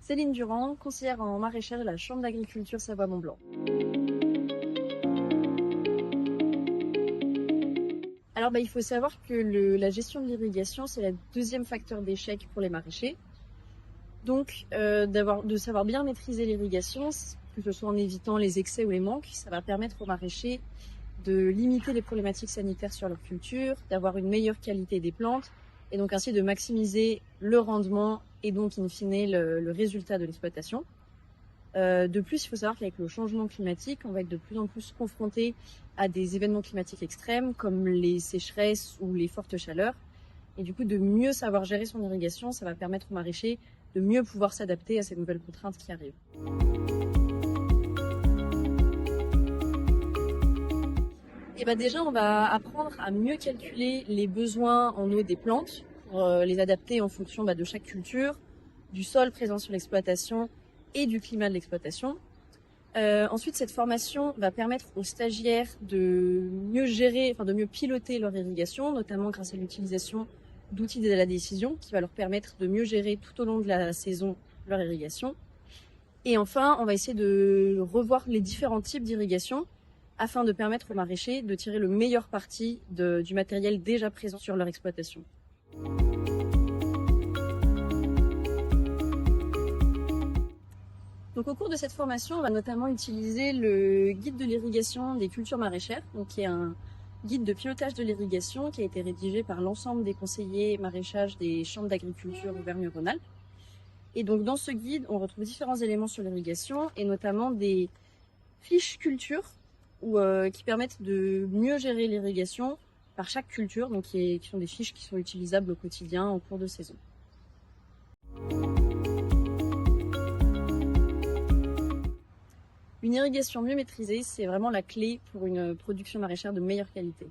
Céline Durand, conseillère en maraîchage à la Chambre d'agriculture Savoie-Mont-Blanc. Alors il faut savoir que la gestion de l'irrigation, c'est le deuxième facteur d'échec pour les maraîchers. Donc de savoir bien maîtriser l'irrigation, que ce soit en évitant les excès ou les manques, ça va permettre aux maraîchers de limiter les problématiques sanitaires sur leur culture, d'avoir une meilleure qualité des plantes et donc ainsi de maximiser le rendement et donc in fine le résultat de l'exploitation. De plus, il faut savoir qu'avec le changement climatique, on va être de plus en plus confronté à des événements climatiques extrêmes comme les sécheresses ou les fortes chaleurs. Et du coup, de mieux savoir gérer son irrigation, ça va permettre aux maraîchers de mieux pouvoir s'adapter à ces nouvelles contraintes qui arrivent. Et déjà, on va apprendre à mieux calculer les besoins en eau des plantes pour les adapter en fonction de chaque culture, du sol présent sur l'exploitation et du climat de l'exploitation. Ensuite, cette formation va permettre aux stagiaires de mieux gérer, de mieux piloter leur irrigation, notamment grâce à l'utilisation d'outils d'aide à la décision qui va leur permettre de mieux gérer tout au long de la saison leur irrigation. Et enfin, on va essayer de revoir les différents types d'irrigation afin de permettre aux maraîchers de tirer le meilleur parti du matériel déjà présent sur leur exploitation. Donc, au cours de cette formation, on va notamment utiliser le guide de l'irrigation des cultures maraîchères, qui est un guide de pilotage de l'irrigation qui a été rédigé par l'ensemble des conseillers maraîchage des chambres d'agriculture Auvergne-Rhône-Alpes. Et donc dans ce guide, on retrouve différents éléments sur l'irrigation et notamment des fiches culture qui permettent de mieux gérer l'irrigation par chaque culture, donc qui sont des fiches qui sont utilisables au quotidien en cours de saison. Une irrigation mieux maîtrisée, c'est vraiment la clé pour une production maraîchère de meilleure qualité.